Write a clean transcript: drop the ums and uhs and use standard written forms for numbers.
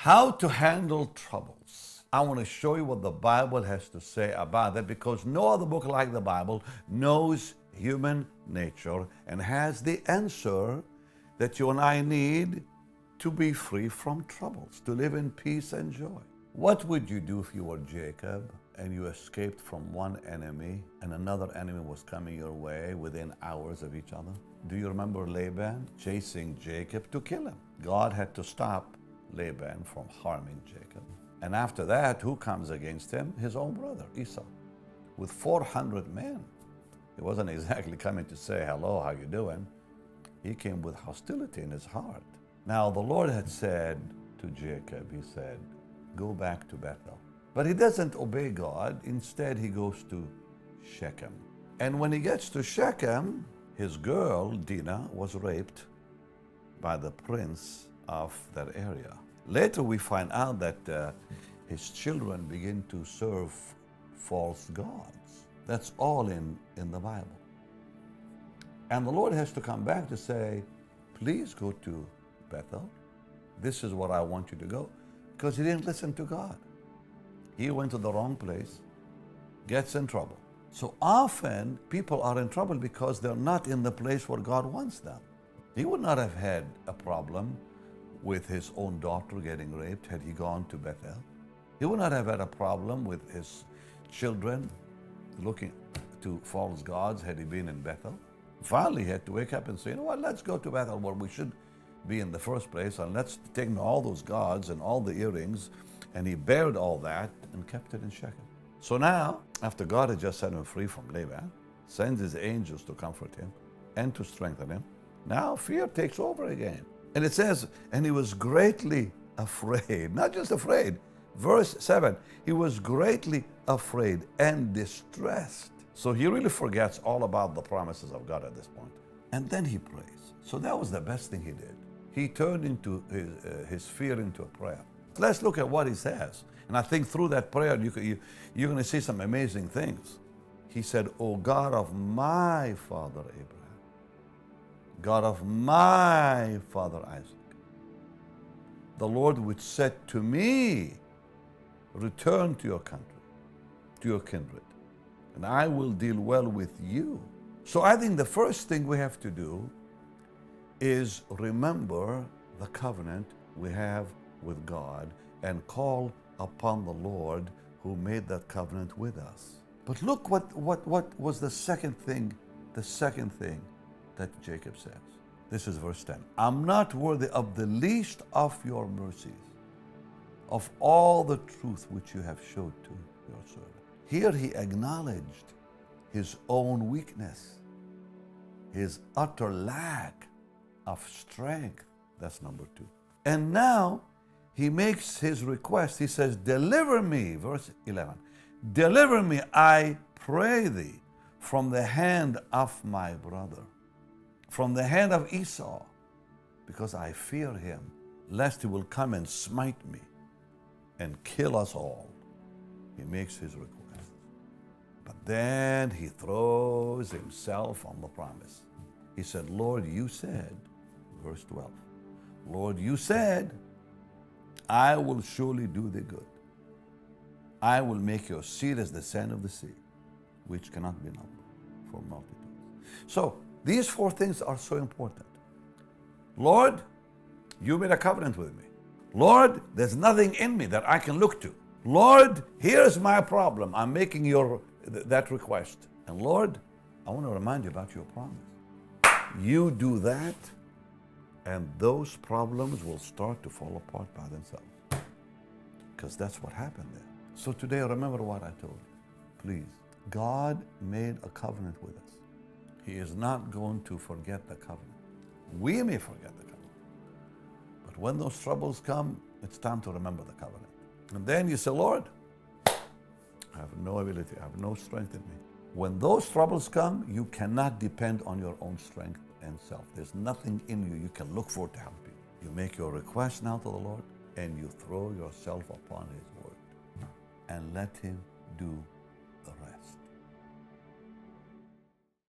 How to handle troubles. I want to show you what the Bible has to say about that, because no other book like the Bible knows human nature and has the answer that you and I need to be free from troubles, to live in peace and joy. What would you do if you were Jacob and you escaped from one enemy and another enemy was coming your way within hours of each other? Do you remember Laban chasing Jacob to kill him? God had to stop Laban from harming Jacob. And after that, who comes against him? His own brother, Esau, with 400 men. He wasn't exactly coming to say, hello, how you doing? He came with hostility in his heart. Now, the Lord had said to Jacob, he said, go back to Bethel. But he doesn't obey God. Instead, he goes to Shechem. And when he gets to Shechem, his girl, Dinah, was raped by the prince of that area. Later, we find out that his children begin to serve false gods. That's all in the Bible. And the Lord has to come back to say, please go to Bethel. This is where I want you to go. Because he didn't listen to God. He went to the wrong place, gets in trouble. So often, people are in trouble because they're not in the place where God wants them. He would not have had a problem with his own daughter getting raped had he gone to Bethel. He would not have had a problem with his children looking to false gods had he been in Bethel. Finally, he had to wake up and say, you know what, let's go to Bethel where we should be in the first place, and let's take all those gods and all the earrings. And he buried all that and kept it in Shechem. So now, after God had just set him free from Laban, sends his angels to comfort him and to strengthen him, now fear takes over again. And it says, and he was greatly afraid. Not just afraid. Verse 7, he was greatly afraid and distressed. So he really forgets all about the promises of God at this point. And then he prays. So that was the best thing he did. He turned into his fear into a prayer. Let's look at what he says. And I think through that prayer, you're going to see some amazing things. He said, O God of my father Abraham, God of my father Isaac, the Lord which said to me, return to your country, to your kindred, and I will deal well with you. So I think the first thing we have to do is remember the covenant we have with God and call upon the Lord who made that covenant with us. But look what was the second thing that Jacob says. This is verse 10. I'm not worthy of the least of your mercies, of all the truth which you have showed to your servant. Here he acknowledged his own weakness, his utter lack of strength. That's number 2. And now he makes his request. He says, deliver me, verse 11, deliver me, I pray thee, from the hand of my brother, from the hand of Esau, because I fear him, lest he will come and smite me and kill us all. He makes his request. But then he throws himself on the promise. He said, Lord, you said, verse 12, Lord, you said, I will surely do thee good. I will make your seed as the sand of the sea, which cannot be numbered for multitudes. So these 4 things are so important. Lord, you made a covenant with me. Lord, there's nothing in me that I can look to. Lord, here's my problem. I'm making that request. And Lord, I want to remind you about your promise. You do that, and those problems will start to fall apart by themselves. Because that's what happened there. So today, remember what I told you. Please, God made a covenant with us. He is not going to forget the covenant. We may forget the covenant. But when those troubles come, it's time to remember the covenant. And then you say, Lord, I have no ability, I have no strength in me. When those troubles come, you cannot depend on your own strength and self. There's nothing in you can look for to help you. You make your request now to the Lord, and you throw yourself upon His word and let Him do